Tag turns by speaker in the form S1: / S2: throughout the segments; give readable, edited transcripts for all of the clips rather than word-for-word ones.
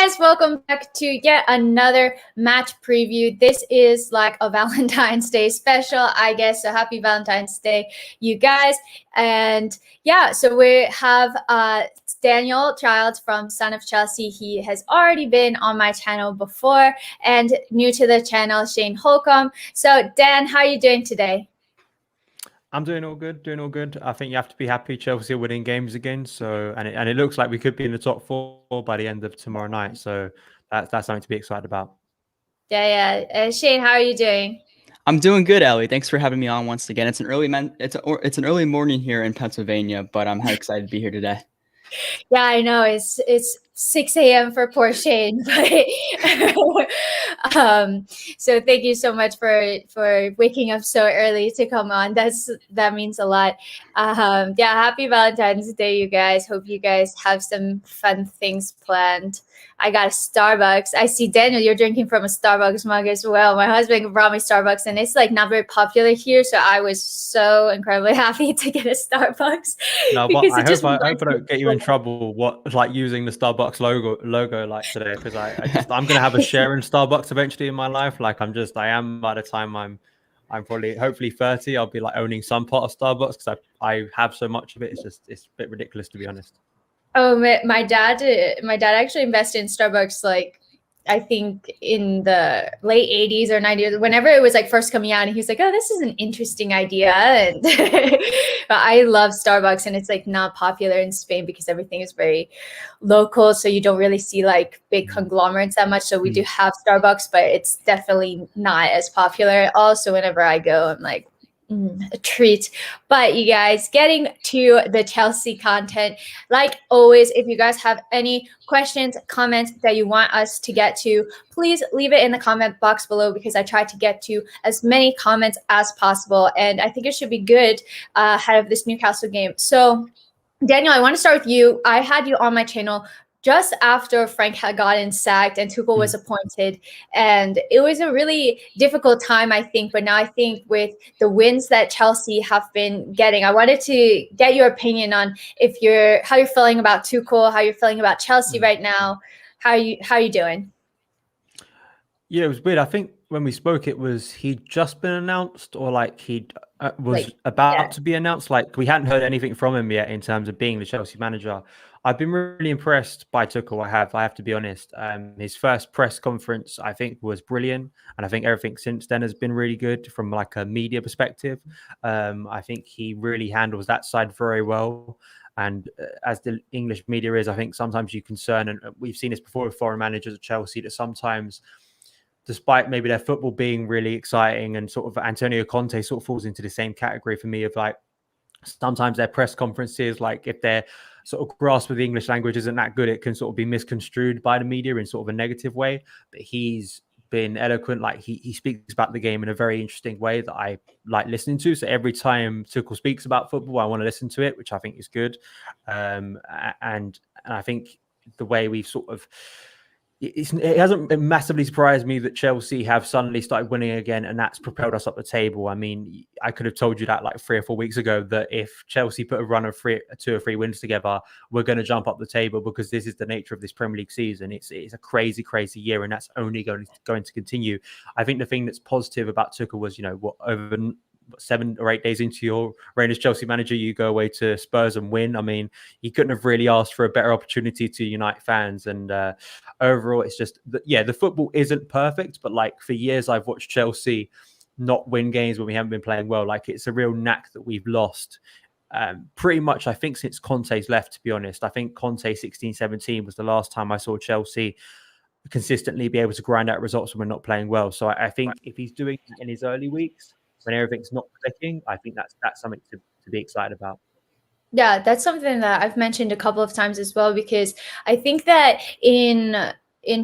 S1: guys, welcome back to yet another match preview. This is like a Valentine's Day special, I guess. So happy Valentine's Day, you guys. And yeah, so we have Daniel Childs from Son of Chelsea. He has already been on my channel before, and new to the channel, Shane Holcombe. So Dan, how are you doing today?
S2: I'm doing all good. I think you have to be happy Chelsea are winning games again. So, and it looks like we could be in the top four by the end of tomorrow night. So that's something to be excited about.
S1: Yeah. Shane, how are you doing?
S3: I'm doing good, Ellie. Thanks for having me on once again. It's an early morning here in Pennsylvania, but I'm excited to be here today.
S1: Yeah, I know it's 6 a.m. for poor Shane, but so thank you so much for waking up so early to come on. That means a lot. Yeah, happy Valentine's Day, you guys. Hope you guys have some fun things planned. I got a Starbucks. I see Daniel, you're drinking from a Starbucks mug as well. My husband brought me Starbucks, and it's like not very popular here, so I was so incredibly happy to get a Starbucks.
S2: No, but I hope I don't get you in trouble. Using the Starbucks logo like today, because I'm gonna have a share in Starbucks eventually in my life. I am by the time I'm probably hopefully 30, I'll be like owning some part of Starbucks because I have so much of it. It's a bit ridiculous, to be honest.
S1: Oh, my dad actually invested in Starbucks, like, I think in the late 80s or 90s, whenever it was like first coming out, and he was like, oh, this is an interesting idea. And but I love Starbucks, and it's like not popular in Spain because everything is very local. So you don't really see like big conglomerates that much. So we do have Starbucks, but it's definitely not as popular at all. So whenever I go, I'm like, a treat. But you guys, getting to the Chelsea content, like always, if you guys have any questions, comments that you want us to get to, please leave it in the comment box below, because I try to get to as many comments as possible, and I think it should be good ahead of this Newcastle game. So Daniel, I want to start with you. I had you on my channel just after Frank had gotten sacked and Tuchel was appointed. And it was a really difficult time, I think. But now I think with the wins that Chelsea have been getting, I wanted to get your opinion on how you're feeling about Tuchel, how you're feeling about Chelsea right now. How are you doing?
S2: Yeah, it was weird. I think when we spoke, it was he'd just been announced, or like he was about to be announced. Like we hadn't heard anything from him yet in terms of being the Chelsea manager. I've been really impressed by Tuchel. I have to be honest. His first press conference, I think, was brilliant, and I think everything since then has been really good from like a media perspective. I think he really handles that side very well. And as the English media is, I think sometimes you concern, and we've seen this before with foreign managers at Chelsea, that sometimes, despite maybe their football being really exciting, and sort of Antonio Conte sort of falls into the same category for me of like, sometimes their press conferences, like if their sort of grasp of the English language isn't that good, it can sort of be misconstrued by the media in sort of a negative way. But he's been eloquent. Like he speaks about the game in a very interesting way that I like listening to. So every time Tuchel speaks about football, I want to listen to it, which I think is good. And I think the way we've sort of, it hasn't massively surprised me that Chelsea have suddenly started winning again, and that's propelled us up the table. I mean, I could have told you that like 3 or 4 weeks ago, that if Chelsea put a run of 2 or 3 wins together, we're going to jump up the table, because this is the nature of this Premier League season. It's a crazy year, and that's only going to continue. I think the thing that's positive about Tuchel was, over 7 or 8 days into your reign as Chelsea manager, you go away to Spurs and win. I mean, he couldn't have really asked for a better opportunity to unite fans. And overall, it's just, the football isn't perfect, but like for years, I've watched Chelsea not win games when we haven't been playing well. Like it's a real knack that we've lost. Pretty much, I think, since Conte's left, to be honest. I think Conte 16-17 was the last time I saw Chelsea consistently be able to grind out results when we're not playing well. So I think if he's doing it in his early weeks, when everything's not clicking, I think that's something to be excited about.
S1: Yeah, that's something that I've mentioned a couple of times as well, because I think that in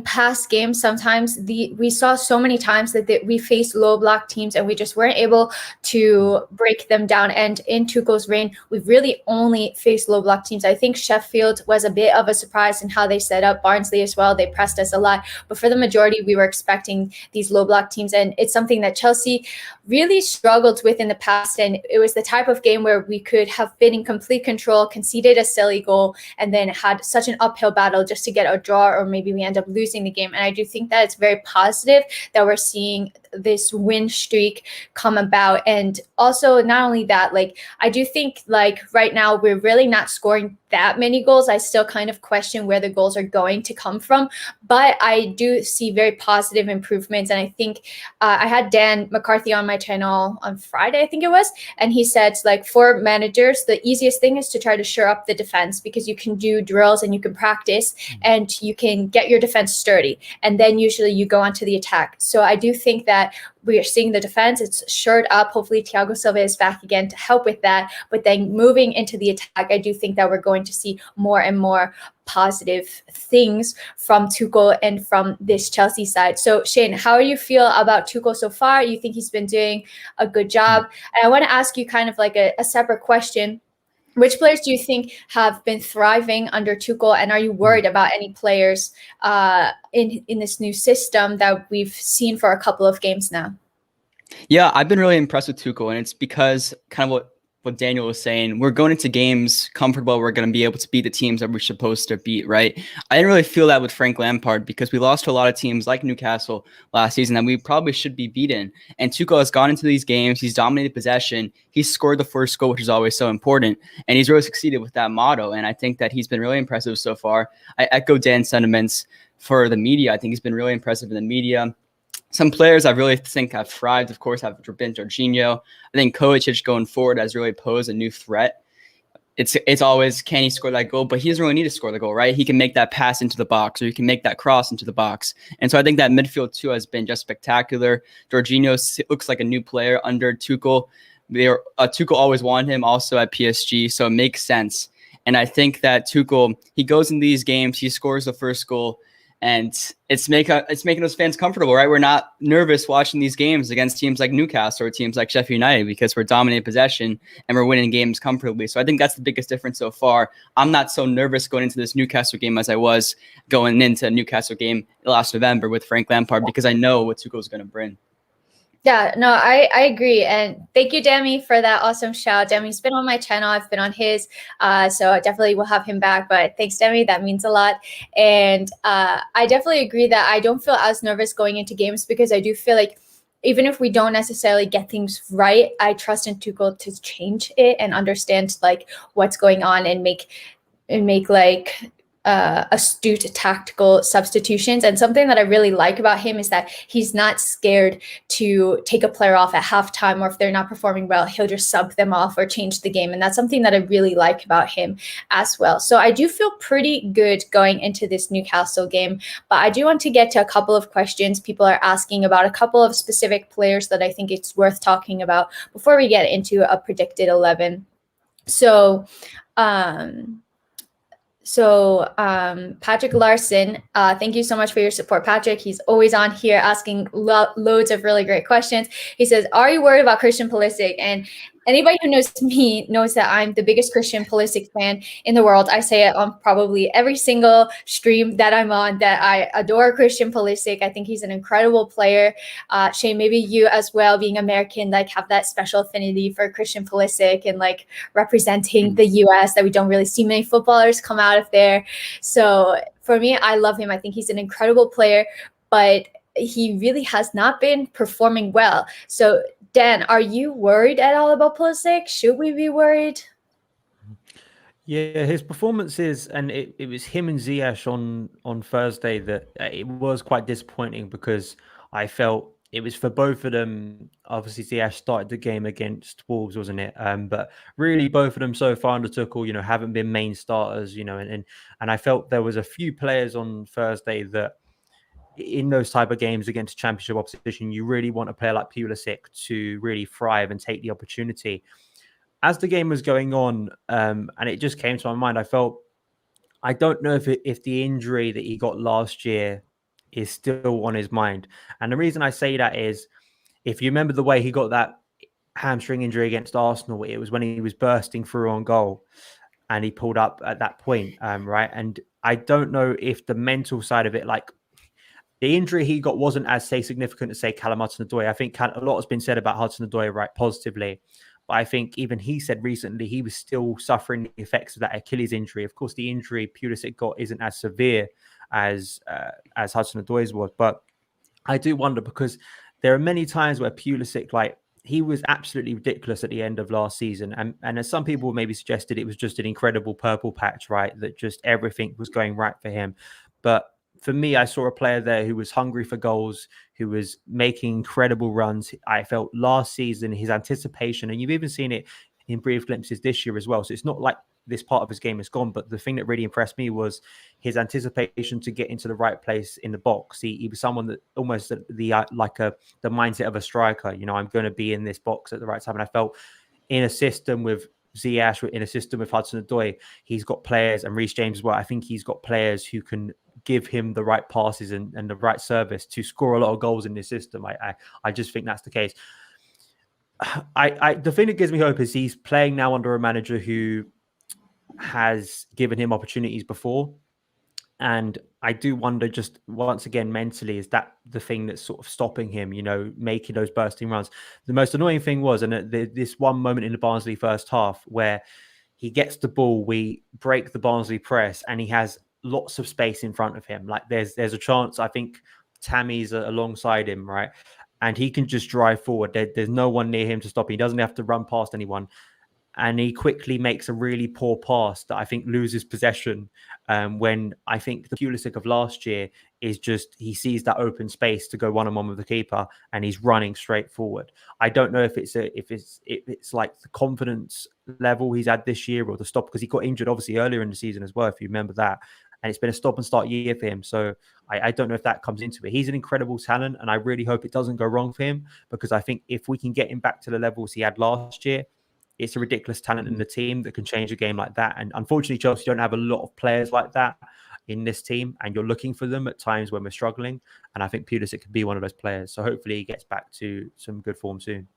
S1: past games, sometimes we saw so many times that we faced low block teams and we just weren't able to break them down. And in Tuchel's reign, we've really only faced low block teams. I think Sheffield was a bit of a surprise in how they set up. Barnsley as well, they pressed us a lot. But for the majority, we were expecting these low block teams. And it's something that Chelsea really struggled with in the past. And it was the type of game where we could have been in complete control, conceded a silly goal, and then had such an uphill battle just to get a draw, or maybe we end up losing the game. And I do think that it's very positive that we're seeing this win streak come about. And also not only that, like I do think like right now we're really not scoring that many goals. I still kind of question where the goals are going to come from, but I do see very positive improvements. And I think I had Dan McCarthy on my channel on Friday, I think it was, and he said like for managers, the easiest thing is to try to shore up the defense, because you can do drills and you can practice and you can get your defense sturdy, and then usually you go on to the attack. So I do think that we are seeing the defense, it's shored up. Hopefully Thiago Silva is back again to help with that. But then moving into the attack, I do think that we're going to see more and more positive things from Tuchel and from this Chelsea side. So Shane, how do you feel about Tuchel so far? You think he's been doing a good job? And I want to ask you kind of like a separate question. Which players do you think have been thriving under Tuchel, and are you worried about any players in this new system that we've seen for a couple of games now?
S3: Yeah, I've been really impressed with Tuchel, and it's because kind of what Daniel was saying, we're going into games comfortable. We're going to be able to beat the teams that we're supposed to beat, right? I didn't really feel that with Frank Lampard, because we lost to a lot of teams like Newcastle last season that we probably should be beaten. And Tuchel has gone into these games. He's dominated possession. He's scored the first goal, which is always so important. And he's really succeeded with that motto. And I think that he's been really impressive so far. I echo Dan's sentiments for the media. I think he's been really impressive in the media. Some players I really think have thrived, of course, have been Jorginho. I think Kovacic going forward has really posed a new threat. It's always, can he score that goal? But he doesn't really need to score the goal, right? He can make that pass into the box, or he can make that cross into the box. And so I think that midfield too has been just spectacular. Jorginho looks like a new player under Tuchel. Tuchel always wanted him also at PSG, so it makes sense. And I think that Tuchel, he goes in these games, he scores the first goal, and it's making those fans comfortable, right? We're not nervous watching these games against teams like Newcastle or teams like Sheffield United, because we're dominating possession and we're winning games comfortably. So I think that's the biggest difference so far. I'm not so nervous going into this Newcastle game as I was going into a Newcastle game last November with Frank Lampard, because I know what Tuchel is going to bring.
S1: Yeah, no, I agree. And thank you, Demi, for that awesome shout. Demi's been on my channel. I've been on his. So I definitely will have him back. But thanks, Demi. That means a lot. And I definitely agree that I don't feel as nervous going into games, because I do feel like even if we don't necessarily get things right, I trust in Tuchel to change it and understand like what's going on and make like astute tactical substitutions. And something that I really like about him is that he's not scared to take a player off at halftime, or if they're not performing well, he'll just sub them off or change the game. And that's something that I really like about him as well. So I do feel pretty good going into this Newcastle game, but I do want to get to a couple of questions. People are asking about a couple of specific players that I think it's worth talking about before we get into a predicted 11. So Patrick Larson, thank you so much for your support, Patrick. He's always on here asking loads of really great questions. He says, are you worried about Christian Pulisic? And anybody who knows me knows that I'm the biggest Christian Pulisic fan in the world. I say it on probably every single stream that I'm on, that I adore Christian Pulisic. I think he's an incredible player. Shane, maybe you as well, being American, like have that special affinity for Christian Pulisic and like representing the US, that we don't really see many footballers come out of there. So for me, I love him. I think he's an incredible player, but he really has not been performing well. So Dan, are you worried at all about Pulisic? Should we be worried?
S2: Yeah, his performances, and it was him and Ziyech on Thursday that it was quite disappointing, because I felt it was for both of them. Obviously, Ziyech started the game against Wolves, wasn't it? But really, both of them so far under Tuchel, haven't been main starters, and I felt there was a few players on Thursday that, in those type of games against championship opposition, you really want a player like Pulisic to really thrive and take the opportunity. As the game was going on, and it just came to my mind, I don't know if the injury that he got last year is still on his mind. And the reason I say that is, if you remember the way he got that hamstring injury against Arsenal, it was when he was bursting through on goal and he pulled up at that point, right? And I don't know if the mental side of it, like, the injury he got wasn't as, say, significant as, say, Callum Hudson-Odoi. I think a lot has been said about Hudson-Odoi, right, positively. But I think even he said recently he was still suffering the effects of that Achilles injury. Of course, the injury Pulisic got isn't as severe as Hudson-Odoi was. But I do wonder, because there are many times where Pulisic, like, he was absolutely ridiculous at the end of last season. And as some people maybe suggested, it was just an incredible purple patch, right? That just everything was going right for him. But for me, I saw a player there who was hungry for goals, who was making incredible runs. I felt last season, his anticipation, and you've even seen it in brief glimpses this year as well. So it's not like this part of his game is gone, but the thing that really impressed me was his anticipation to get into the right place in the box. He was someone that almost the mindset of a striker. You know, I'm going to be in this box at the right time. And I felt in a system with Ziyech, in a system with Hudson-Odoi, he's got players, and Reece James as well. I think he's got players who can give him the right passes and the right service to score a lot of goals in this system. I just think that's the case. The thing that gives me hope is he's playing now under a manager who has given him opportunities before. And I do wonder, just once again, mentally, is that the thing that's sort of stopping him, you know, making those bursting runs? The most annoying thing was, and this one moment in the Barnsley first half where he gets the ball, we break the Barnsley press, and he has lots of space in front of him. Like there's a chance, I think Tammy's alongside him, right? And he can just drive forward. There's no one near him to stop him. He doesn't have to run past anyone. And he quickly makes a really poor pass that I think loses possession, when I think the Pulisic of last year is just, he sees that open space to go one-on-one with the keeper and he's running straight forward. I don't know if it's like the confidence level he's had this year or the stop, because he got injured obviously earlier in the season as well, if you remember that. And it's been a stop and start year for him. So I don't know if that comes into it. He's an incredible talent, and I really hope it doesn't go wrong for him, because I think if we can get him back to the levels he had last year, it's a ridiculous talent in the team that can change a game like that. And unfortunately, Chelsea don't have a lot of players like that in this team, and you're looking for them at times when we're struggling. And I think Pulisic could be one of those players. So hopefully he gets back to some good form soon.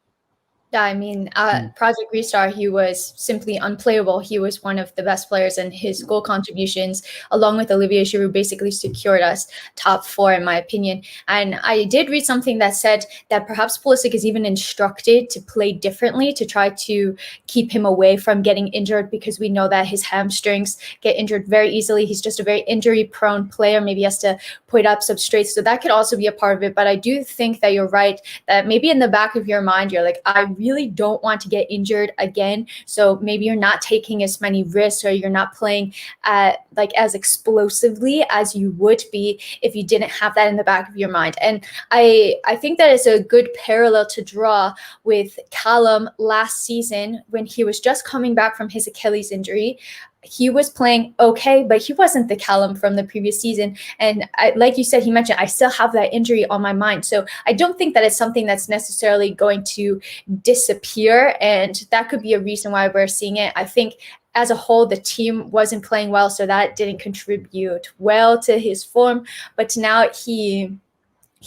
S1: Yeah, I mean, Project Restart, he was simply unplayable. He was one of the best players, and his goal contributions, along with Olivier Giroud, basically secured us top 4, in my opinion. And I did read something that said that perhaps Pulisic is even instructed to play differently to try to keep him away from getting injured, because we know that his hamstrings get injured very easily. He's just a very injury-prone player. Maybe he has to put up substrates. So that could also be a part of it. But I do think that you're right, that maybe in the back of your mind, you're like, I really don't want to get injured again. So maybe you're not taking as many risks, or you're not playing as explosively as you would be if you didn't have that in the back of your mind. And I think that is a good parallel to draw with Callum last season when he was just coming back from his Achilles injury. He was playing okay, but he wasn't the Callum from the previous season. And like you said, he mentioned, I still have that injury on my mind. So I don't think that it's something that's necessarily going to disappear. And that could be a reason why we're seeing it. I think as a whole, the team wasn't playing well, so that didn't contribute well to his form. But now he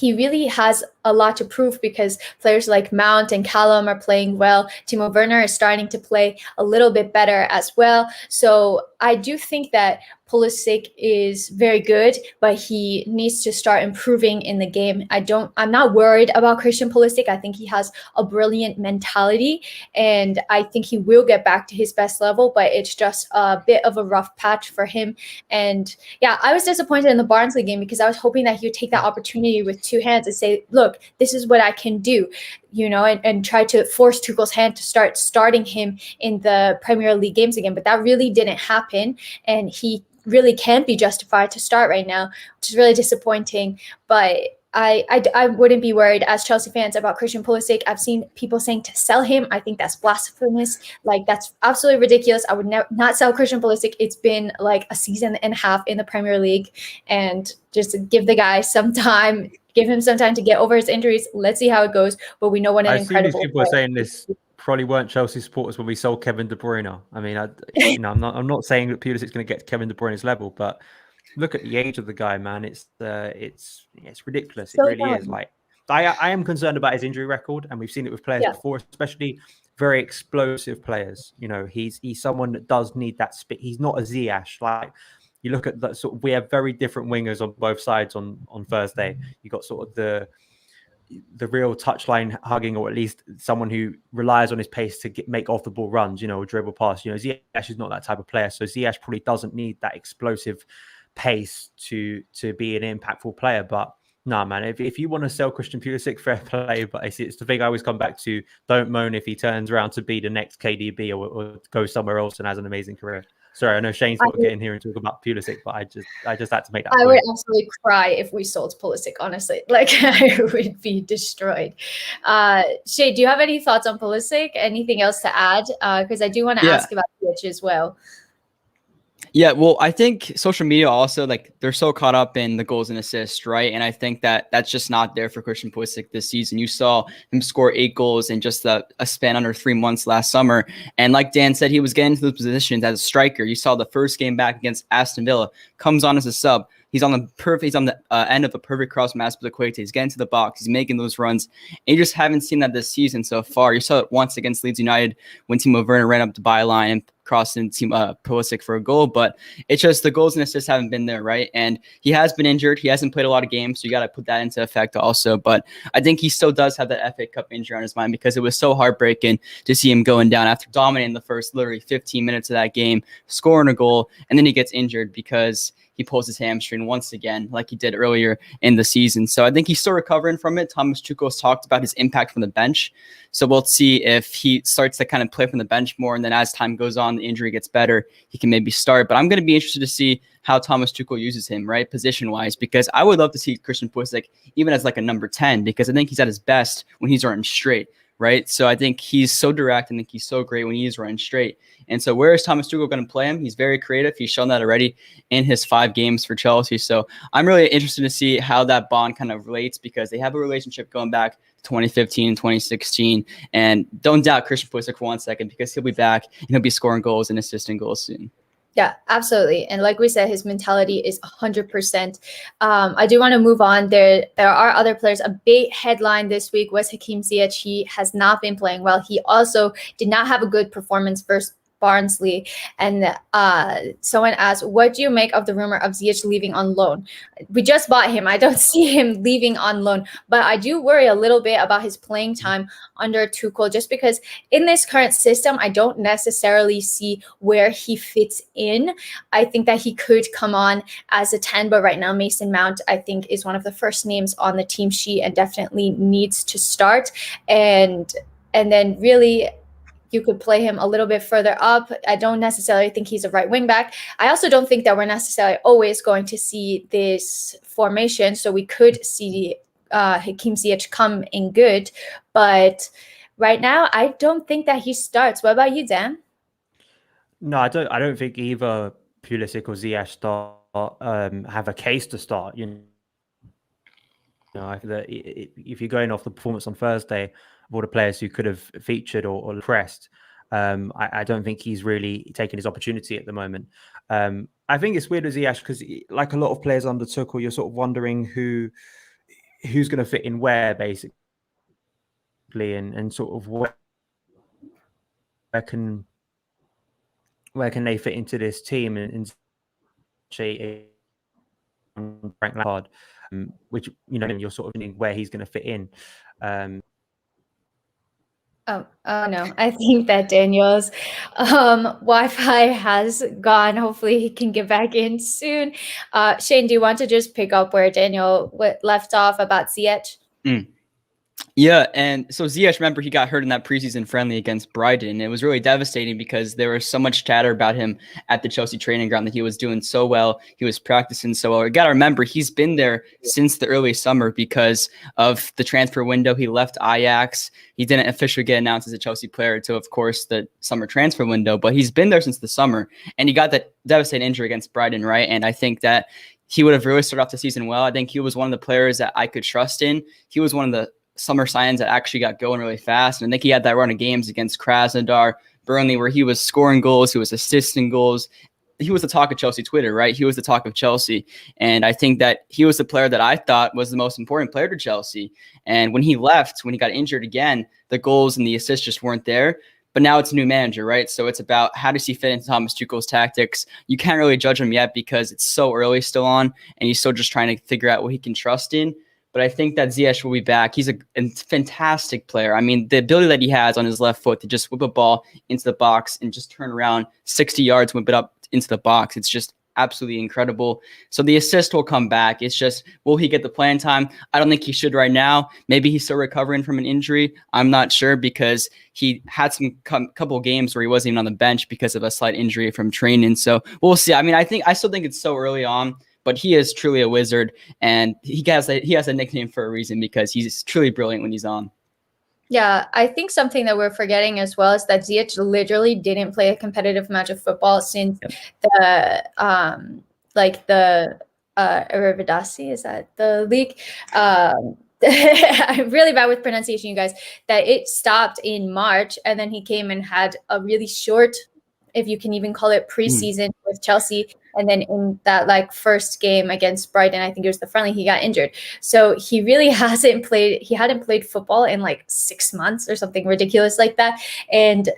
S1: really has a lot to prove, because players like Mount and Callum are playing well. Timo Werner is starting to play a little bit better as well. So I do think that Pulisic is very good, but he needs to start improving in the game. I'm not worried about Christian Pulisic. I think he has a brilliant mentality, and I think he will get back to his best level, but it's just a bit of a rough patch for him. And yeah, I was disappointed in the Barnsley game, because I was hoping that he would take that opportunity with two hands and say, look, this is what I can do, you know, and try to force Tuchel's hand to start starting him in the Premier League games again. But that really didn't happen, and he really can't be justified to start right now, which is really disappointing. But I wouldn't be worried as Chelsea fans about Christian Pulisic. I've seen people saying to sell him. I think that's blasphemous. Like, that's absolutely ridiculous. I would not sell Christian Pulisic. It's been like a season and a half in the Premier League, and just give the guy some time. Give him some time to get over his injuries. Let's see how it goes. But we know what an incredible.
S2: People are saying this probably weren't Chelsea supporters when we sold Kevin De Bruyne. I mean, I'm not saying that Pulisic's going to get to Kevin De Bruyne's level, but look at the age of the guy, man. It's ridiculous. It really is. Like, I am concerned about his injury record, and we've seen it with players before, especially very explosive players. You know, he's someone that does need that speed. He's not a Ziyech. Like, you look at that we have very different wingers on both sides on Thursday. You got sort of the real touchline hugging, or at least someone who relies on his pace to make off the ball runs, you know, or dribble past. You know, Ziyech is not that type of player. So Ziyech probably doesn't need that explosive pace to be an impactful player. But no, man, if you want to sell Christian Pulisic, fair play. But it's the thing I always come back to. Don't moan if he turns around to be the next KDB or go somewhere else and has an amazing career. Sorry, I know Shane's got to get in here and talk about Pulisic, but I just had to make that point.
S1: I would absolutely cry if we sold Pulisic, honestly. Like, I would be destroyed. Shane, do you have any thoughts on Pulisic? Anything else to add? Because I do want to ask about Ziyech as well.
S3: Yeah, well, I think social media also, like, they're so caught up in the goals and assists, right? And I think that that's just not there for Christian Pulisic this season. You saw him score 8 goals in just a span under 3 months last summer. And like Dan said, he was getting into the positions as a striker. You saw the first game back against Aston Villa, comes on as a sub. He's on the end of a perfect cross from Azpilicueta. He's getting to the box. He's making those runs. And you just haven't seen that this season so far. You saw it once against Leeds United when Timo Werner ran up the byline and crossed in Pulisic for a goal. But it's just the goals and assists haven't been there, right? And he has been injured. He hasn't played a lot of games, so you got to put that into effect also. But I think he still does have that FA Cup injury on his mind because it was so heartbreaking to see him going down after dominating the first literally 15 minutes of that game, scoring a goal, and then he gets injured because he pulls his hamstring once again, like he did earlier in the season. So I think he's still recovering from it. Thomas Tuchel's talked about his impact from the bench. So we'll see if he starts to kind of play from the bench more. And then as time goes on, the injury gets better, he can maybe start. But I'm going to be interested to see how Thomas Tuchel uses him, right, position-wise, because I would love to see Christian Pulisic even as like a number 10, because I think he's at his best when he's running straight, right? So I think he's so direct. I think he's so great when he is running straight. And so where is Thomas Tuchel going to play him? He's very creative. He's shown that already in his 5 games for Chelsea. So I'm really interested to see how that bond kind of relates, because they have a relationship going back to 2015 and 2016. And don't doubt Christian Pulisic for 1 second, because he'll be back and he'll be scoring goals and assisting goals soon.
S1: Yeah, absolutely. And like we said, his mentality is 100%. I do want to move on. There are other players. A big headline this week was Hakim Ziyech. He has not been playing well. He also did not have a good performance versus Barnsley. And someone asked, what do you make of the rumor of Ziyech leaving on loan? We just bought him. I don't see him leaving on loan, but I do worry a little bit about his playing time under Tuchel, just because in this current system, I don't necessarily see where he fits in. I think that he could come on as a 10, but right now Mason Mount, I think, is one of the first names on the team sheet and definitely needs to start. And then really, you could play him a little bit further up. I don't necessarily think he's a right wing back. I also don't think that we're necessarily always going to see this formation. So we could see Hakim Ziyech come in good. But right now, I don't think that he starts. What about you, Dan?
S2: No, I don't think either Pulisic or Ziyech have a case to start. You know, if you're going off the performance on Thursday, of all the players who could have featured or impressed, I don't think he's really taking his opportunity at the moment. I think it's weird with Ziyech because, like a lot of players under Tuchel, you're sort of wondering who's going to fit in where, basically, and sort of where can they fit into this team and Frank Lampard, which, you know, you're sort of thinking where he's going to fit in.
S1: Oh no, I think that Daniel's Wi-Fi has gone. Hopefully he can get back in soon. Shane, do you want to just pick up where Daniel left off about Ziyech?
S3: Yeah, and so Ziyech, remember, he got hurt in that preseason friendly against Brighton. It was really devastating because there was so much chatter about him at the Chelsea training ground that he was doing so well. He was practicing so well. You got to remember, he's been there since the early summer because of the transfer window. He left Ajax. He didn't officially get announced as a Chelsea player until, of course, the summer transfer window, but he's been there since the summer. And he got that devastating injury against Brighton, right? And I think that he would have really started off the season well. I think he was one of the players that I could trust in. He was one of the summer signs that actually got going really fast. And I think he had that run of games against Krasnodar, Burnley, where he was scoring goals, he was assisting goals. He was the talk of Chelsea Twitter, right? He was the talk of Chelsea. And I think that he was the player that I thought was the most important player to Chelsea. And when he left, when he got injured again, the goals and the assists just weren't there. But now it's a new manager, right? So it's about how does he fit into Thomas Tuchel's tactics. You can't really judge him yet because it's so early still on, and he's still just trying to figure out what he can trust in. But I think that Ziyech will be back. He's a fantastic player. I mean, the ability that he has on his left foot to just whip a ball into the box and just turn around 60 yards, whip it up into the box. It's just absolutely incredible. So the assist will come back. It's just, will he get the playing time? I don't think he should right now. Maybe he's still recovering from an injury. I'm not sure, because he had some couple games where he wasn't even on the bench because of a slight injury from training. So we'll see. I mean, I still think it's so early on, but he is truly a wizard, and he has a nickname for a reason, because he's truly brilliant when he's on.
S1: Yeah, I think something that we're forgetting as well is that Ziyech literally didn't play a competitive match of football since the Eredivisie, is that the league? I'm really bad with pronunciation, you guys. That it stopped in March, and then he came and had a really short, if you can even call it, preseason with Chelsea. And then in that first game against Brighton, I think it was the friendly, he got injured. So he really hadn't played football in 6 months or something ridiculous like that. And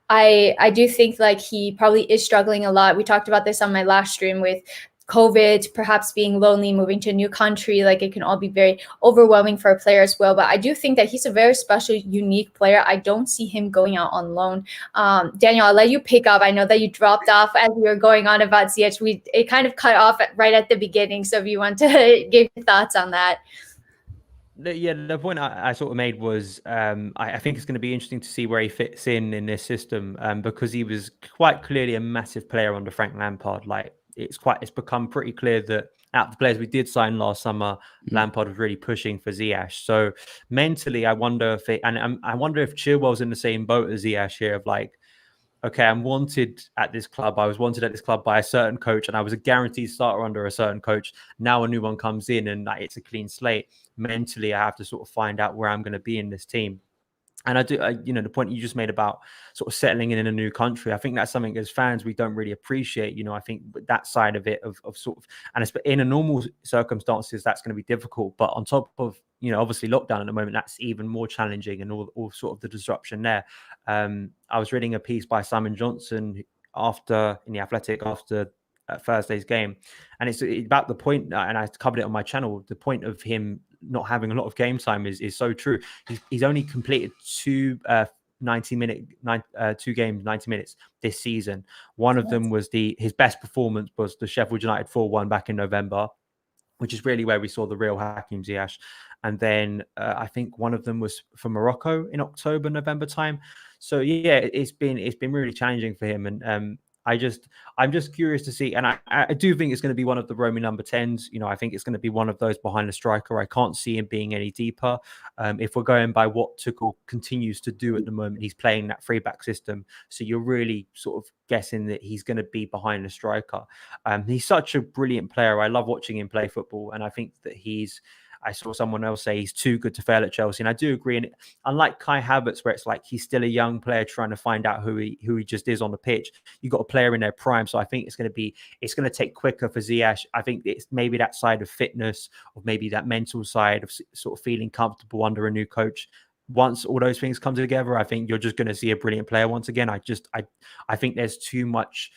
S1: I do think he probably is struggling a lot. We talked about this on my last stream with COVID, perhaps being lonely, moving to a new country. It can all be very overwhelming for a player as well. But I do think that he's a very special, unique player. I don't see him going out on loan. Daniel, I'll let you pick up. I know that you dropped off as we were going on about Ziyech. It kind of cut off right at the beginning. So if you want to give your thoughts on that.
S2: The point I sort of made was I think it's going to be interesting to see where he fits in this system, because he was quite clearly a massive player under Frank Lampard. It's become pretty clear that out of the players we did sign last summer, Lampard was really pushing for Ziyech. So mentally, I wonder if Chilwell's in the same boat as Ziyech here of okay, I'm wanted at this club. I was wanted at this club by a certain coach, and I was a guaranteed starter under a certain coach. Now a new one comes in, and it's a clean slate. Mentally, I have to sort of find out where I'm going to be in this team. And the point you just made about sort of settling in a new country, I think that's something as fans we don't really appreciate. I think that side of it of sort of, and in a normal circumstances, that's going to be difficult. But on top of, obviously lockdown at the moment, that's even more challenging, and all sort of the disruption there. I was reading a piece by Simon Johnson in The Athletic after Thursday's game, and it's about the point, and I covered it on my channel, the point of him not having a lot of game time is so true. He's only completed two 2 games 90 minutes this season. One of them was his best performance was the Sheffield United 4-1 back in November, which is really where we saw the real Hakim Ziyech. And then I think one of them was for Morocco in October, November time. So yeah, it's been really challenging for him, and I'm just curious to see, and I do think it's going to be one of the roaming number 10s. I think it's going to be one of those behind the striker. I can't see him being any deeper. If we're going by what Tuchel continues to do at the moment, he's playing that 3-back system. So you're really sort of guessing that he's going to be behind the striker. He's such a brilliant player. I love watching him play football, and I think that I saw someone else say he's too good to fail at Chelsea, and I do agree. And unlike Kai Havertz, where it's he's still a young player trying to find out who he just is on the pitch, you've got a player in their prime. So I think it's going to take quicker for Ziyech. I think it's maybe that side of fitness, or maybe that mental side of sort of feeling comfortable under a new coach. Once all those things come together, I think you're just going to see a brilliant player once again. I think there's too much,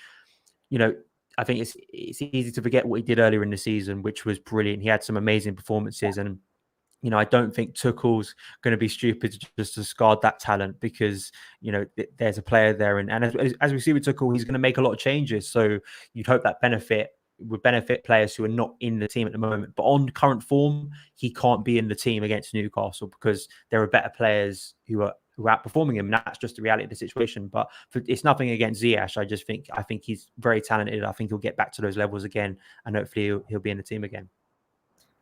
S2: I think it's easy to forget what he did earlier in the season, which was brilliant. He had some amazing performances, and I don't think Tuchel's going to be stupid to just discard that talent, because there's a player there, and as we see with Tuchel, he's going to make a lot of changes. So you'd hope that would benefit players who are not in the team at the moment. But on current form, he can't be in the team against Newcastle, because there are better players who are outperforming him, and that's just the reality of the situation. But it's nothing against Ziyech. I think he's very talented. I think he'll get back to those levels again, and hopefully he'll be in the team again.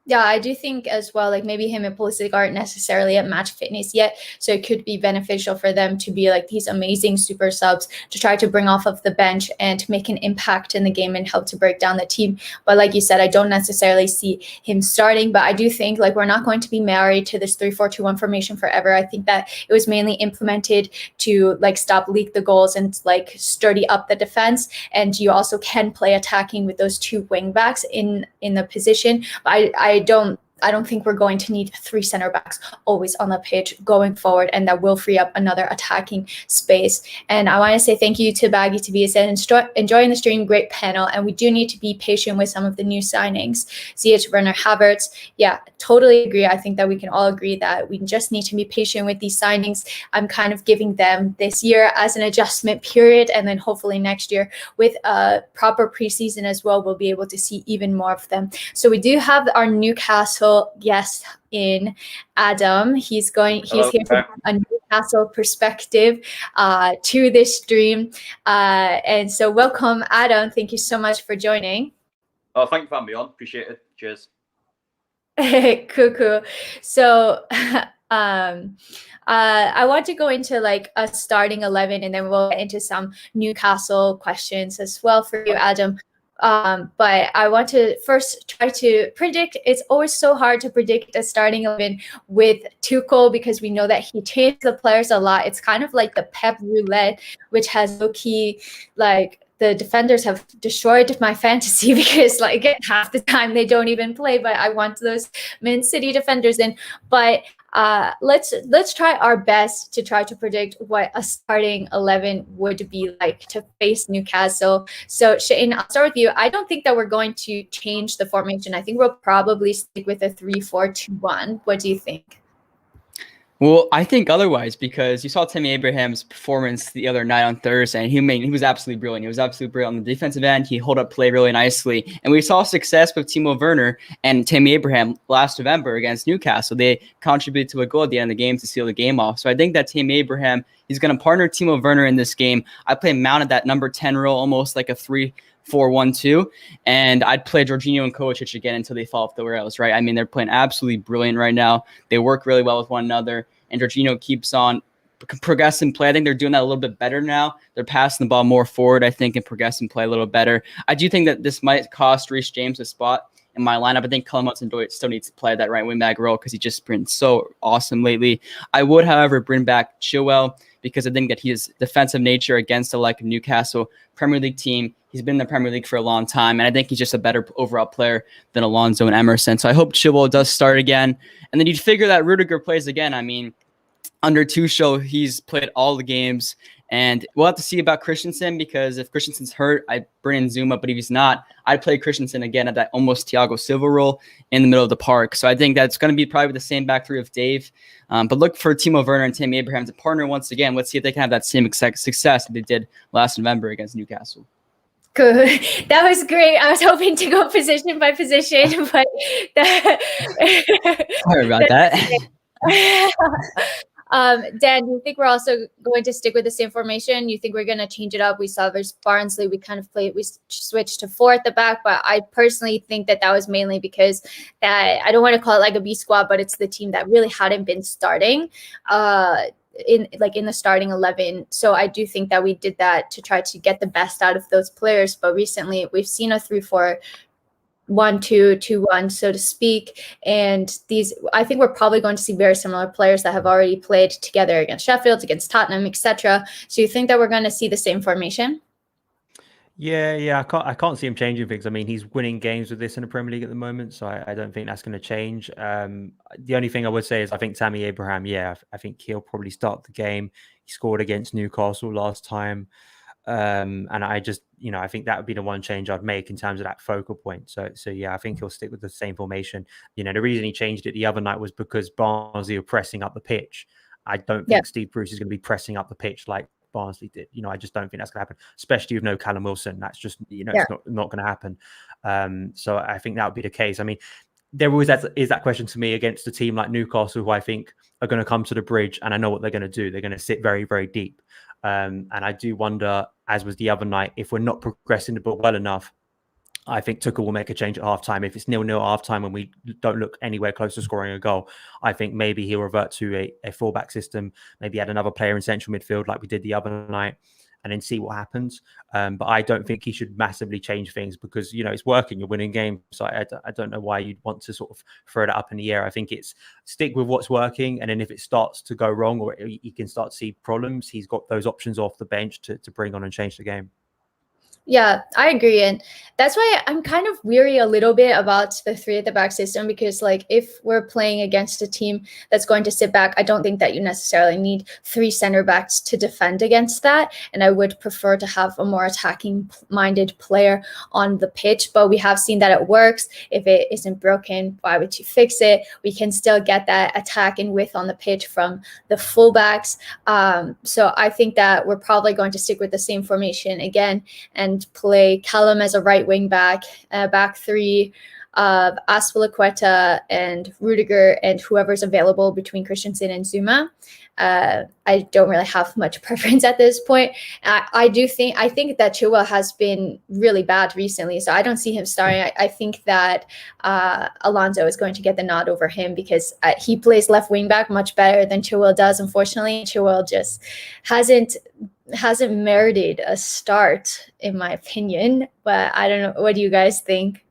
S1: Yeah, I do think as well, maybe him and Pulisic aren't necessarily at match fitness yet. So it could be beneficial for them to be these amazing super subs to try to bring off of the bench and make an impact in the game and help to break down the team. But like you said, I don't necessarily see him starting. But I do think we're not going to be married to this 3-4-2-1 formation forever. I think that it was mainly implemented to stop leak the goals and sturdy up the defense. And you also can play attacking with those 2 wing backs in the position. But I don't I don't think we're going to need 3 center backs always on the pitch going forward, and that will free up another attacking space. And I want to say thank you to Baggy TV. Said enjoying the stream, great panel, and we do need to be patient with some of the new signings. Ziyech, Werner, Havertz. Yeah, totally agree. I think that we can all agree that we just need to be patient with these signings. I'm kind of giving them this year as an adjustment period, and then hopefully next year with a proper preseason as well, we'll be able to see even more of them. So we do have our Newcastle guest in, Adam. He's here to bring a Newcastle perspective to this stream. And so welcome, Adam. Thank you so much for joining.
S4: Oh, thank you for having me on. Appreciate it. Cheers.
S1: Cool. So I want to go into like a starting 11, and then we'll get into some Newcastle questions as well for you, Adam. But I want to first try to predict. It's always so hard to predict a starting 11 with Tuchel because we know that he changed the players a lot. It's kind of like the Pep roulette, which has low-key, like, the defenders have destroyed my fantasy because like half the time they don't even play, but I want those Man City defenders in. But let's try our best to try to predict what a starting 11 would be like to face Newcastle. So Shane, I'll start with you. I don't think that we're going to change the formation. I think we'll probably stick with a 3-4-2-1. What do you think?
S3: Well, I think otherwise, because you saw Tammy Abraham's performance the other night on Thursday, and he was absolutely brilliant. He was absolutely brilliant on the defensive end. He held up play really nicely. And we saw success with Timo Werner and Tammy Abraham last November against Newcastle. They contributed to a goal at the end of the game to seal the game off. So I think that Tammy Abraham, he's going to partner Timo Werner in this game. I play Mount at that number 10 role, almost like a 3-4-1-2, and I'd play Jorginho and Kovacic again until they fall off the rails, right? I mean, they're playing absolutely brilliant right now. They work really well with one another, and Jorginho keeps on progressing play. I think they're doing that a little bit better now. They're passing the ball more forward, I think, and progressing play a little better. I do think that this might cost Reece James a spot in my lineup. I think Callum Wilson still needs to play that right wing back role because he just been so awesome lately. I would, however, bring back Chilwell because I think that his defensive nature against a Newcastle Premier League team, he's been in the Premier League for a long time, and I think he's just a better overall player than Alonso and Emerson. So I hope Chilwell does start again. And then you'd figure that Rudiger plays again. I mean, under Tuchel, he's played all the games. And we'll have to see about Christensen, because if Christensen's hurt, I'd bring in Zuma. But if he's not, I'd play Christensen again at that almost Thiago Silva role in the middle of the park. So I think that's going to be probably the same back three of Dave. But look for Timo Werner and Tammy Abraham to partner once again. Let's see if they can have that same success that they did last November against Newcastle.
S1: Good. That was great. I was hoping to go position by position, but
S3: Sorry about that.
S1: Dan, do you think we're also going to stick with the same formation? You think we're going to change it up? We saw versus Barnsley, we switched to 4 at the back, but I personally think that was mainly because that I don't want to call it like a B squad, but it's the team that really hadn't been starting in the starting 11. So I do think that we did that to try to get the best out of those players. But recently we've seen a 3-4-1-2-2-1, so to speak. And I think we're probably going to see very similar players that have already played together against Sheffield, against Tottenham, etc. So you think that we're going to see the same formation?
S2: Yeah. I can't see him changing things. I mean, he's winning games with this in the Premier League at the moment, so I don't think that's going to change. The only thing I would say is I think Tammy Abraham, I think he'll probably start the game. He scored against Newcastle last time. And I just, I think that would be the one change I'd make in terms of that focal point. So yeah, I think he'll stick with the same formation. The reason he changed it the other night was because Barnsley were pressing up the pitch. I don't think Steve Bruce is going to be pressing up the pitch like Barnsley did. I just don't think that's going to happen, especially with no Callum Wilson. That's just, it's not going to happen. So I think that would be the case. I mean, there always is that question to me against a team like Newcastle, who I think are going to come to the bridge, and I know what they're going to do. They're going to sit very, very deep. And I do wonder, as was the other night, if we're not progressing the ball well enough, I think Tuchel will make a change at halftime. If it's 0-0 at halftime and we don't look anywhere close to scoring a goal, I think maybe he'll revert to a fullback system, maybe add another player in central midfield like we did the other night, and then see what happens. But I don't think he should massively change things because, it's working. You're winning games. So I don't know why you'd want to sort of throw that up in the air. I think it's stick with what's working. And then if it starts to go wrong or you can start to see problems, he's got those options off the bench to bring on and change the game.
S1: Yeah, I agree. And that's why I'm kind of weary a little bit about the 3 at the back system, because like if we're playing against a team that's going to sit back, I don't think that you necessarily need 3 center backs to defend against that. And I would prefer to have a more attacking minded player on the pitch, but we have seen that it works. If it isn't broken, why would you fix it? We can still get that attack and width on the pitch from the fullbacks. So I think that we're probably going to stick with the same formation again and play Callum as a right wing back, back 3 of Aspilicueta and Rudiger and whoever's available between Christensen and Zuma. I don't really have much preference at this point. I think that Chilwell has been really bad recently, so I don't see him starting. I think that Alonso is going to get the nod over him because he plays left wing back much better than Chilwell does. Unfortunately, Chilwell just hasn't merited a start, in my opinion. But I don't know. What do you guys think?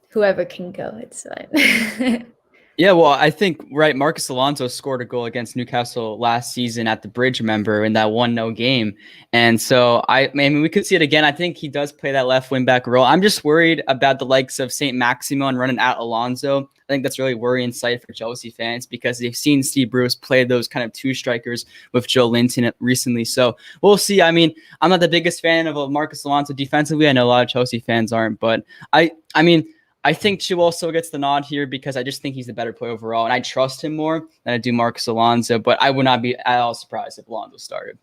S1: Whoever can go, it's fine.
S3: Yeah, well, I think, right, Marcus Alonso scored a goal against Newcastle last season at the Bridge, remember, in that 1-0 game. And so, I mean, we could see it again. I think he does play that left wing-back role. I'm just worried about the likes of St. Maximin running at Alonso. I think that's really worrying sight for Chelsea fans because they've seen Steve Bruce play those kind of 2 strikers with Joe Linton recently. So, we'll see. I mean, I'm not the biggest fan of Marcus Alonso defensively. I know a lot of Chelsea fans aren't. But, I mean, I think Chilwell also gets the nod here because I just think he's the better player overall, and I trust him more than I do Marcus Alonso, but I would not be at all surprised if Alonso started.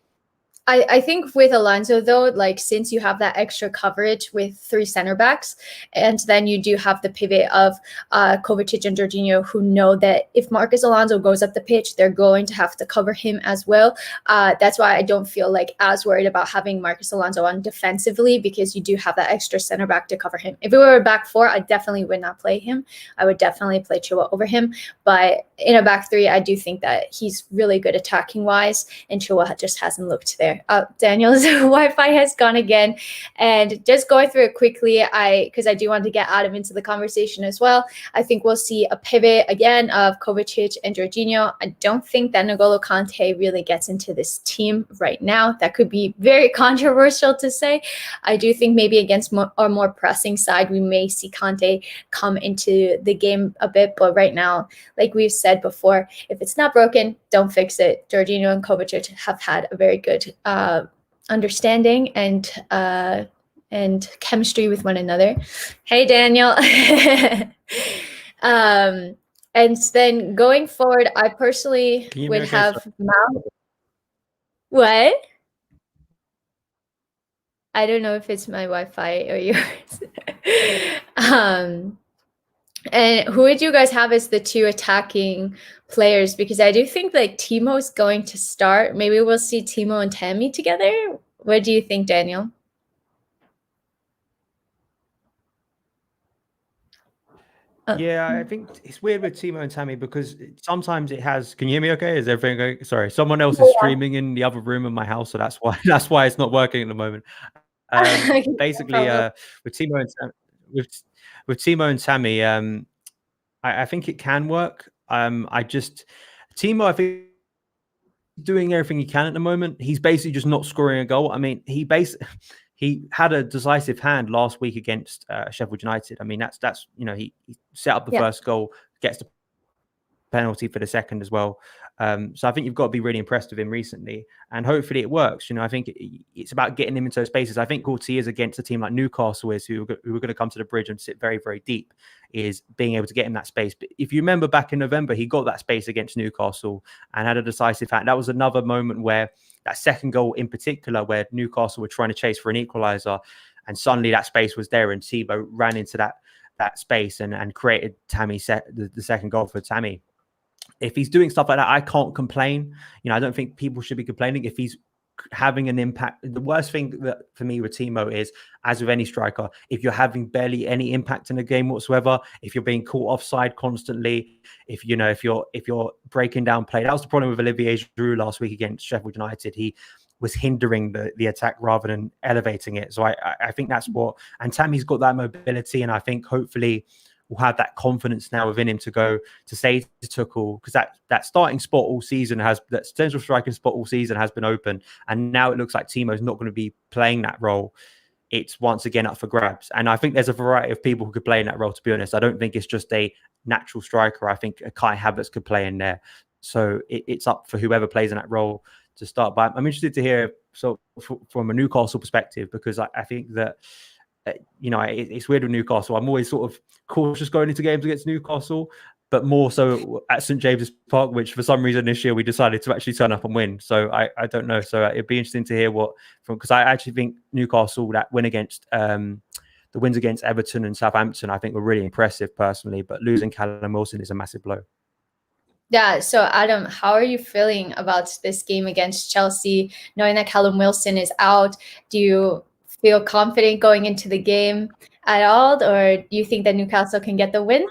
S1: I think with Alonso, though, like since you have that extra coverage with 3 center backs, and then you do have the pivot of Kovacic and Jorginho, who know that if Marcus Alonso goes up the pitch, they're going to have to cover him as well. That's why I don't feel like as worried about having Marcus Alonso on defensively, because you do have that extra center back to cover him. If it were a back 4, I definitely would not play him. I would definitely play Chilwell over him. But in a back 3, I do think that he's really good attacking wise, and Chilwell just hasn't looked there. Daniel's Wi-Fi has gone again, and just going through it quickly, because I do want to get Adam into the conversation as well. I think we'll see a pivot again of Kovacic and Jorginho. I don't think that N'Golo Kante really gets into this team right now. That could be very controversial to say. I do think maybe against a more pressing side, we may see Kante come into the game a bit, but right now, like we've said before, if it's not broken, don't fix it. Jorginho and Kovacic have had a very good understanding and chemistry with one another. Hey, Daniel. And then going forward, I personally would have Mount. What? I don't know if it's my Wi-Fi or yours. And who would you guys have as the 2 attacking players? Because I do think like Timo's going to start. Maybe we'll see Timo and Tammy together. What do you think, Daniel?
S2: Yeah, I think it's weird with Timo and Tammy because sometimes it has. Can you hear me? Okay, is everything okay? Sorry, someone else is streaming in the other room of my house, so that's why it's not working at the moment. Basically, with Timo and with Timo and Tammy, I think it can work. Timo, I think, doing everything he can at the moment. He's basically just not scoring a goal. I mean, he had a decisive hand last week against Sheffield United. I mean, that's he set up the first goal, gets the penalty for the second as well. So I think you've got to be really impressed with him recently, and hopefully it works. I think it's about getting him into those spaces. I think what he is against a team like Newcastle who are going to come to the Bridge and sit very, very deep, is being able to get him that space. But if you remember back in November, he got that space against Newcastle and had a decisive hand. That was another moment where that second goal in particular, where Newcastle were trying to chase for an equaliser, and suddenly that space was there, and Timo ran into that space and created the second goal for Tammy. If he's doing stuff like that, I can't complain. I don't think people should be complaining if he's having an impact. The worst thing that for me with Timo is, as with any striker, if you're having barely any impact in the game whatsoever, if you're being caught offside constantly, if you're breaking down play. That was the problem with Olivier Giroud last week against Sheffield United. He was hindering the attack rather than elevating it. So I think that's and Tammy's got that mobility, and I think hopefully will have that confidence now within him to go to say to Tuchel, because that starting spot all season that central striking spot all season has been open, and now it looks like Timo's not going to be playing that role. It's once again up for grabs. And I think there's a variety of people who could play in that role, to be honest. I don't think it's just a natural striker. I think a Kai Havertz could play in there. So it's up for whoever plays in that role to start. But I'm interested to hear from a Newcastle perspective, because I think that, it's weird with Newcastle. I'm always sort of cautious going into games against Newcastle, but more so at St. James's Park, which for some reason this year we decided to actually turn up and win. So I don't know. So it'd be interesting to hear because I actually think Newcastle, that win against the wins against Everton and Southampton, I think were really impressive personally, but losing Callum Wilson is a massive blow.
S1: Yeah. So Adam, how are you feeling about this game against Chelsea, knowing that Callum Wilson is out? Do you feel confident going into the game at all, or do you think that Newcastle can get the win?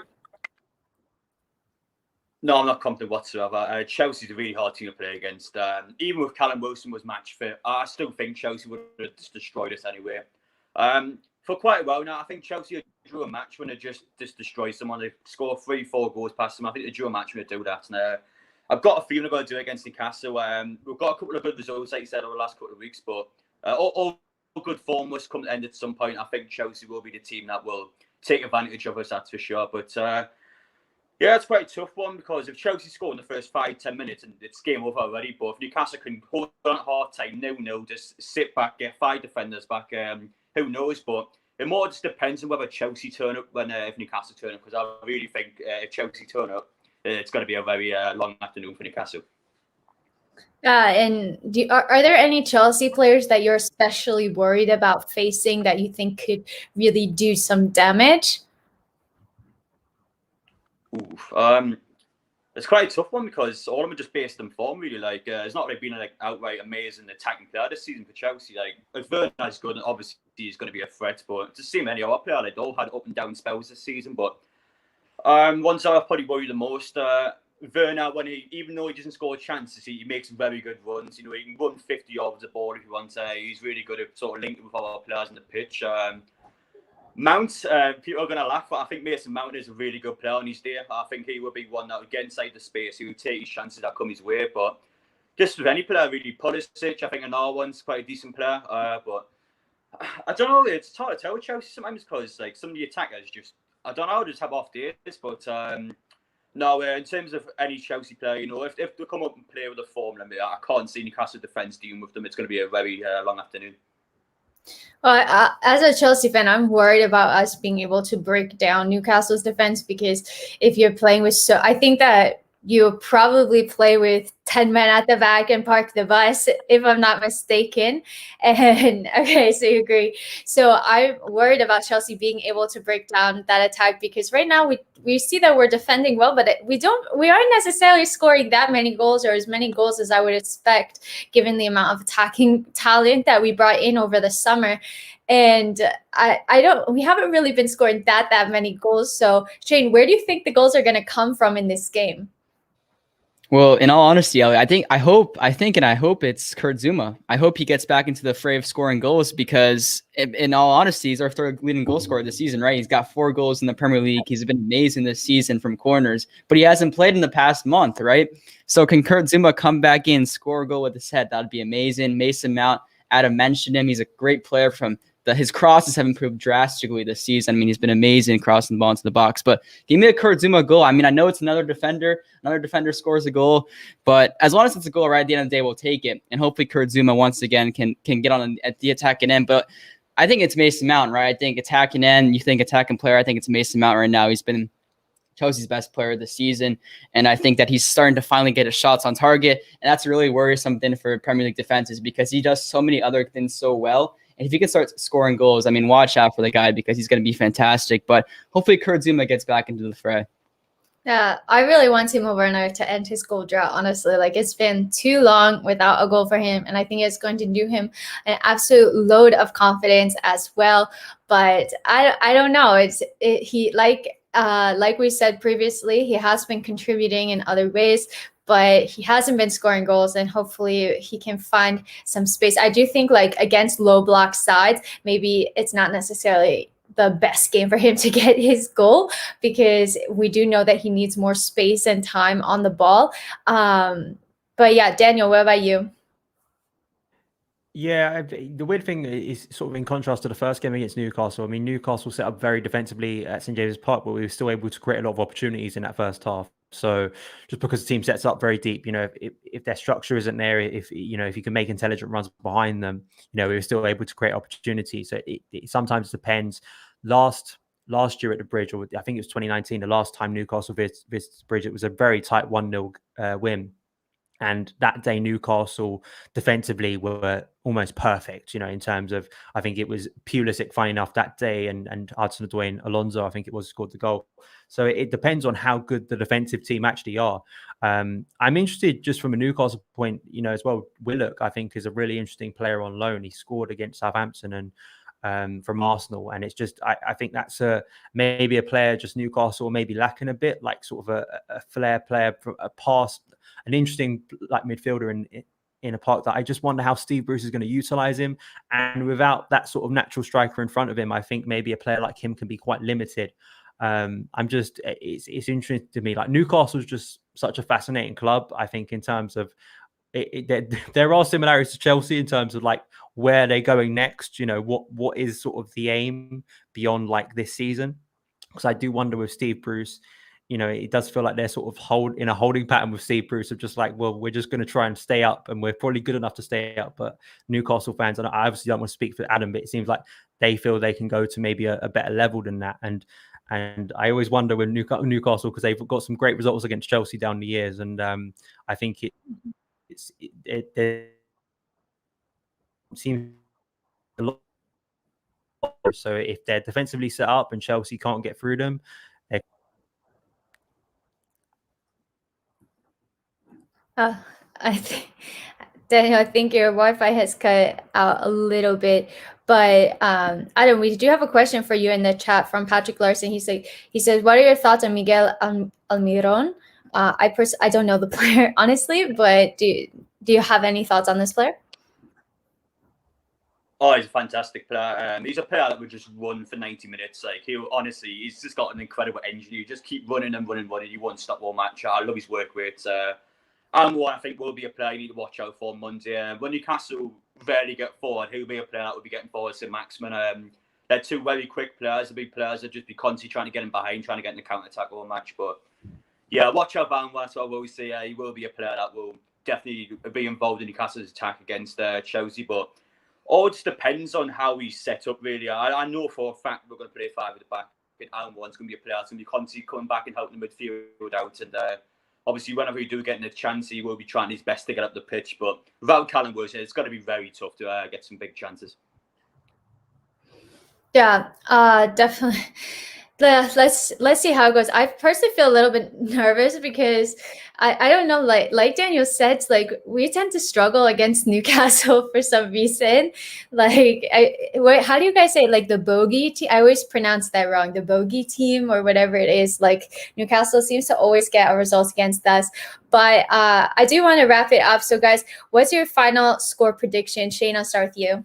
S4: No, I'm not confident whatsoever. Chelsea's a really hard team to play against. Even if Callum Wilson was match fit, I still think Chelsea would have destroyed us anyway. For quite a while now, I think Chelsea drew a match when they just destroy someone. They score 3-4 goals past them. I think they drew a match when they do that. And I've got a feeling they're going to do it against Newcastle. We've got a couple of good results, like you said, over the last couple of weeks, but all good form must come to end at some point. I think Chelsea will be the team that will take advantage of us, that's for sure. But yeah, it's quite a tough one, because if Chelsea score in the first 5-10 minutes, and it's game over already, but if Newcastle can hold on at half time, 0-0, just sit back, get 5 defenders back, who knows? But it more just depends on whether Chelsea turn up if Newcastle turn up, because I really think if Chelsea turn up, it's going to be a very long afternoon for Newcastle.
S1: And are there any Chelsea players that you're especially worried about facing that you think could really do some damage?
S4: It's quite a tough one, because all of them are just based on form, really. Like, it's not really been an outright amazing attacking player this season for Chelsea. Like, if Werner is good, and obviously he's going to be a threat, but it's the same any other player. They've all had up and down spells this season. But ones that I've probably worried the most, Werner, even though he doesn't score chances, he makes very good runs. He can run 50 yards the ball if you want. He's really good at sort of linking with other players on the pitch. Mount, people are going to laugh, but I think Mason Mount is a really good player on his day. I think he would be one that would get inside the space. He would take his chances that come his way. But just with any player, really, Pulisic, I think another one's quite a decent player. But I don't know. It's hard to tell with Chelsea sometimes, because like some of the attackers I don't know, just have off days. But no, in terms of any Chelsea player, if they come up and play with a form, I can't see Newcastle defence dealing with them. It's going to be a very long afternoon.
S1: Well, as a Chelsea fan, I'm worried about us being able to break down Newcastle's defense, because if you're playing with I think that you probably play with 10 men at the back and park the bus, if I'm not mistaken. And okay, so you agree. So I'm worried about Chelsea being able to break down that attack, because right now we see that we're defending well, but we aren't necessarily scoring that many goals, or as many goals as I would expect, given the amount of attacking talent that we brought in over the summer. And we haven't really been scoring that many goals. So Shane, where do you think the goals are going to come from in this game?
S3: Well, in all honesty, Ellie, I hope it's Kurt Zouma. I hope he gets back into the fray of scoring goals, because in all honesty, he's our third leading goal scorer this season, right? He's got 4 goals in the Premier League. He's been amazing this season from corners, but he hasn't played in the past month, right? So can Kurt Zouma come back in, score a goal with his head? That'd be amazing. Mason Mount, Adam mentioned him. He's a great player his crosses have improved drastically this season. I mean, he's been amazing crossing the ball into the box. But give me a Kurt Zouma goal. I mean, I know it's another defender scores a goal, but as long as it's a goal right at the end of the day, we'll take it. And hopefully Kurt Zouma once again can get on at the attacking end. But I think it's Mason Mount, right? I think attacking end, you think attacking player, I think it's Mason Mount right now. He's been Chelsea's best player this season, and I think that he's starting to finally get his shots on target, and that's a really worrisome thing for Premier League defenses, because he does so many other things so well. And if he can start scoring goals, I mean, watch out for the guy, because he's going to be fantastic. But hopefully Kurt Zouma gets back into the fray.
S1: Yeah, I really want Timo Werner to end his goal drought, honestly. Like, it's been too long without a goal for him, and I think it's going to do him an absolute load of confidence as well. But I don't know. Like we said previously, he has been contributing in other ways, but he hasn't been scoring goals, and hopefully he can find some space. I do think, like, against low block sides, maybe it's not necessarily the best game for him to get his goal, because we do know that he needs more space and time on the ball. But yeah, Daniel, what about you?
S2: Yeah, the weird thing is sort of in contrast to the first game against Newcastle. I mean, Newcastle set up very defensively at St James's Park, but we were still able to create a lot of opportunities in that first half. So just because the team sets up very deep, if their structure isn't there, if you can make intelligent runs behind them, we were still able to create opportunities. So it sometimes depends. Last year at the Bridge, or I think it was 2019, the last time Newcastle visited the Bridge, it was a very tight 1-0 win. And that day, Newcastle defensively were almost perfect, in terms of, I think it was Pulisic, funny enough, that day, and Hudson-Odoi, Alonso, I think it was, scored the goal. So it depends on how good the defensive team actually are. I'm interested just from a Newcastle point, as well. Willock, I think, is a really interesting player on loan. He scored against Southampton and from Arsenal, and it's just I think that's maybe a player just Newcastle maybe lacking a bit, like sort of a flair player, a pass, an interesting like midfielder in a park that I just wonder how Steve Bruce is going to utilize him. And without that sort of natural striker in front of him, I think maybe a player like him can be quite limited. It's interesting to me. Like, Newcastle's just such a fascinating club, I think, in terms of there are similarities to Chelsea in terms of like where they're going next. What is sort of the aim beyond like this season? Because I do wonder with Steve Bruce, it does feel like they're sort of in a holding pattern with Steve Bruce of just like, well, we're just going to try and stay up, and we're probably good enough to stay up. But Newcastle fans, and I obviously don't want to speak for Adam, but it seems like they feel they can go to maybe a better level than that. And I always wonder with Newcastle, because they've got some great results against Chelsea down the years, and I think it seems a lot. So if they're defensively set up and Chelsea can't get through them,
S1: Daniel, I think your Wi-Fi has cut out a little bit, but Adam, we do have a question for you in the chat from Patrick Larson. He says, what are your thoughts on Miguel Almiron? I don't know the player honestly, but do you have any thoughts on this player?
S4: Oh, he's a fantastic player. He's a player that would just run for 90 minutes. Like, he's just got an incredible engine. You just keep running and running. You won't stop all match. I love his work rate. I think will be a player you need to watch out for on Monday. When Newcastle rarely get forward, he'll be a player that will be getting forward to Maxman. They're two very quick players. The big players that just be constantly trying to get him behind, trying to get in the counter-attack all match. But yeah, watch out for him. That's what I will say. He will be a player that will definitely be involved in Newcastle's attack against Chelsea. But all just depends on how he's set up, really. I know for a fact we're going to play 5 at the back. Alan Warren's going to be a player that's going to be constantly coming back and helping the midfield out. And obviously, whenever you do get a chance, he will be trying his best to get up the pitch. But without Callum Wilson, it's going to be very tough to get some big chances.
S1: Yeah, definitely. Let's see how it goes. I personally feel a little bit nervous because I don't know, like Daniel said, like we tend to struggle against Newcastle for some reason. Like, how do you guys say it? Like the bogey team? I always pronounce that wrong. The bogey team or whatever it is. Like Newcastle seems to always get our results against us. But I do want to wrap it up. So guys, what's your final score prediction? Shane, I'll start with you.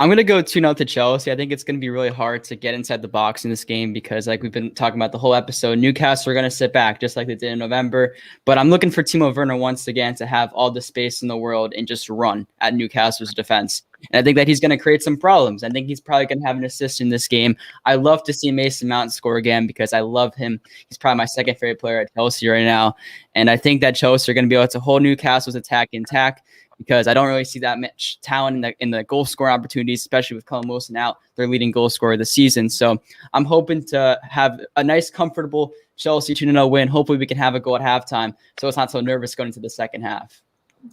S3: I'm going to go 2-0 to Chelsea. I think it's going to be really hard to get inside the box in this game because, like we've been talking about the whole episode, Newcastle are going to sit back just like they did in November. But I'm looking for Timo Werner once again to have all the space in the world and just run at Newcastle's defense. And I think that he's going to create some problems. I think he's probably going to have an assist in this game. I love to see Mason Mount score again because I love him. He's probably my second favorite player at Chelsea right now. And I think that Chelsea are going to be able to hold Newcastle's attack intact, because I don't really see that much talent in the goal scoring opportunities, especially with Callum Wilson out, their leading goal scorer of the season. So I'm hoping to have a nice, comfortable Chelsea 2-0 win. Hopefully we can have a goal at halftime so it's not so nervous going into the second half.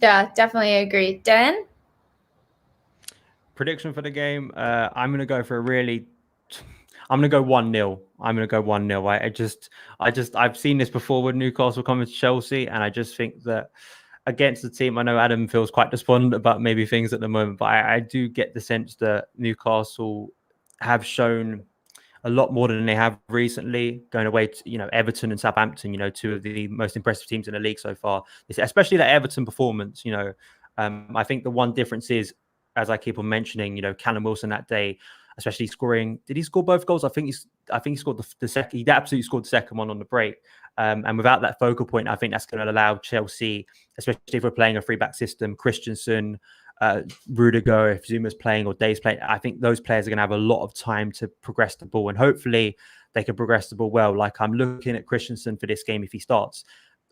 S1: Yeah, definitely agree. Dan?
S2: Prediction for the game, I'm going to go for I'm going to go 1-0. I'm going to go 1-0. I've seen this before with Newcastle coming to Chelsea, and I just think that against the team, I know Adam feels quite despondent about maybe things at the moment, but I do get the sense that Newcastle have shown a lot more than they have recently, going away to, Everton and Southampton, two of the most impressive teams in the league so far, especially that Everton performance. I think the one difference is, as I keep on mentioning, Callum Wilson that day especially scoring. Did he score both goals? I think he scored the second. He absolutely scored the second one on the break. And without that focal point, I think that's going to allow Chelsea, especially if we're playing a 3-back system, Christensen, Rudiger, if Zuma's playing or Day's playing, I think those players are going to have a lot of time to progress the ball, and hopefully they can progress the ball well. Like, I'm looking at Christensen for this game if he starts.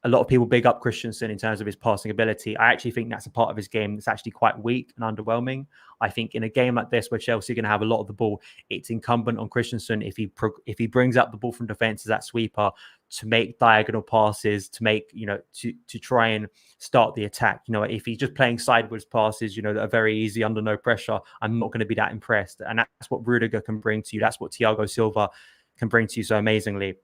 S2: A lot of people big up Christensen in terms of his passing ability. I actually think that's a part of his game that's actually quite weak and underwhelming. I think in a game like this where Chelsea are going to have a lot of the ball, it's incumbent on Christensen, if he brings up the ball from defence as that sweeper, to make diagonal passes, to make, to try and start the attack. If he's just playing sideways passes, that are very easy under no pressure, I'm not going to be that impressed. And that's what Rudiger can bring to you. That's what Thiago Silva can bring to you so amazingly.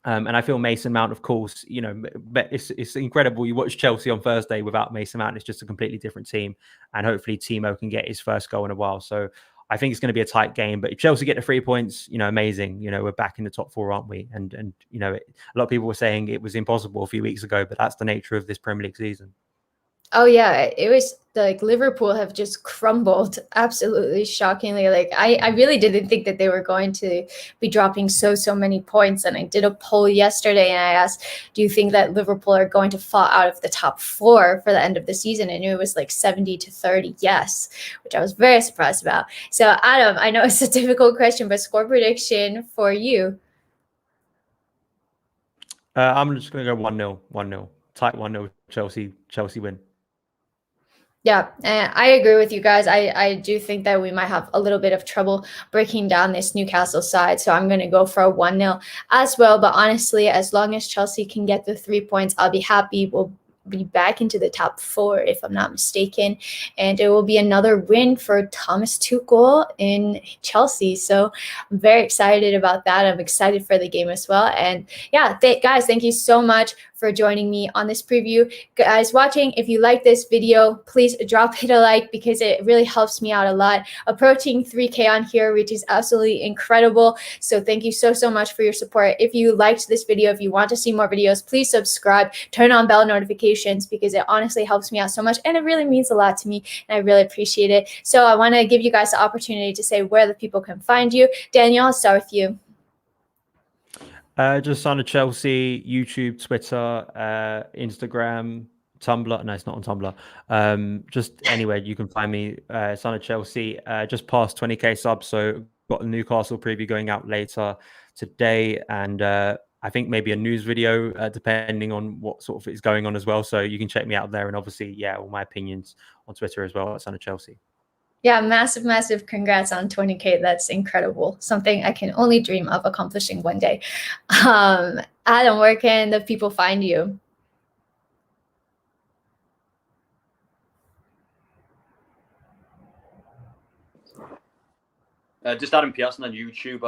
S2: And I feel Mason Mount, of course, it's incredible. You watch Chelsea on Thursday without Mason Mount, it's just a completely different team. And hopefully Timo can get his first goal in a while. So I think it's going to be a tight game. But if Chelsea get the 3 points, amazing. We're back in the top 4, aren't we? And a lot of people were saying it was impossible a few weeks ago, but that's the nature of this Premier League season.
S1: Oh yeah, it was like Liverpool have just crumbled absolutely shockingly. Like I really didn't think that they were going to be dropping so many points. And I did a poll yesterday and I asked, do you think that Liverpool are going to fall out of the top 4 for the end of the season? And it was like 70-30 yes, which I was very surprised about. So Adam, I know it's a difficult question, but score prediction for you.
S2: I'm just going to go 1-0, tight 1-0 Chelsea win.
S1: Yeah, and I agree with you guys. I do think that we might have a little bit of trouble breaking down this Newcastle side. So I'm going to go for a 1-0 as well. But honestly, as long as Chelsea can get the 3 points, I'll be happy. We'll be back into the top 4, if I'm not mistaken. And it will be another win for Thomas Tuchel in Chelsea. So I'm very excited about that. I'm excited for the game as well. And yeah, guys, thank you so much for joining me on this preview. Guys watching, if you like this video, please hit a like because it really helps me out a lot. Approaching 3K on here, which is absolutely incredible. So thank you so much for your support. If you liked this video, if you want to see more videos, please subscribe, turn on bell notifications because it honestly helps me out so much and it really means a lot to me and I really appreciate it. So I want to give you guys the opportunity to say where the people can find you. Daniel, I'll start with you.
S2: Just on Chelsea, YouTube, Twitter, Instagram, Tumblr. No, it's not on Tumblr. Just anywhere you can find me. It's on Chelsea. Just past 20k subs, so got the Newcastle preview going out later today, and I think maybe a news video, depending on what sort of is going on as well. So you can check me out there, and obviously, all my opinions on Twitter as well. It's on Chelsea.
S1: Yeah, massive congrats on 20K. That's incredible. Something I can only dream of accomplishing one day. Adam, where can the people find you?
S4: Just Adam Pearson on YouTube.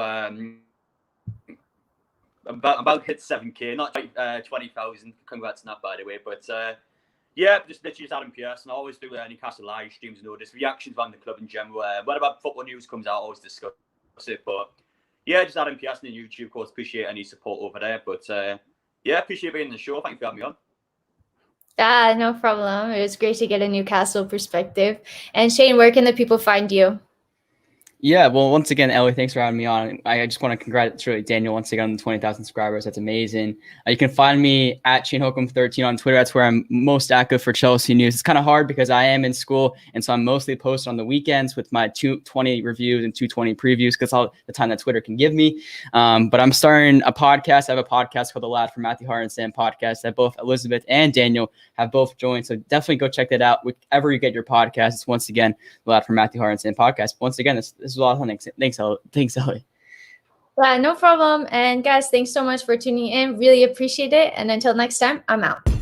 S4: About hit 7K, not 20,000. Congrats on that, by the way. But just literally just Adam Pearson. I always do Newcastle live streams, notice reactions around the club in general. Whenever football news comes out, I always discuss it. But just Adam Pearson on YouTube. Of course, appreciate any support over there. But appreciate being on the show. Thank you for having me on.
S1: No problem. It was great to get a Newcastle perspective. And Shane, where can the people find you?
S3: Yeah, well, once again, Ellie, thanks for having me on. I just want to congratulate Daniel once again on the 20,000 subscribers. That's amazing. You can find me at Holcombe13 on Twitter. That's where I'm most active for Chelsea news. It's kind of hard because I am in school, and so I'm mostly posted on the weekends with my 220 reviews and 220 previews because all the time that Twitter can give me. But I'm starting a podcast. I have a podcast called The Lad from Matthew Hart and Sam podcast that both Elizabeth and Daniel have both joined. So definitely go check that out. Wherever you get your podcast, it's once again The Lad from Matthew Hart and Sam podcast. Once again, this is a lot of fun. Thanks, Ellie.
S1: No problem. And guys, thanks so much for tuning in. Really appreciate it. And until next time, I'm out.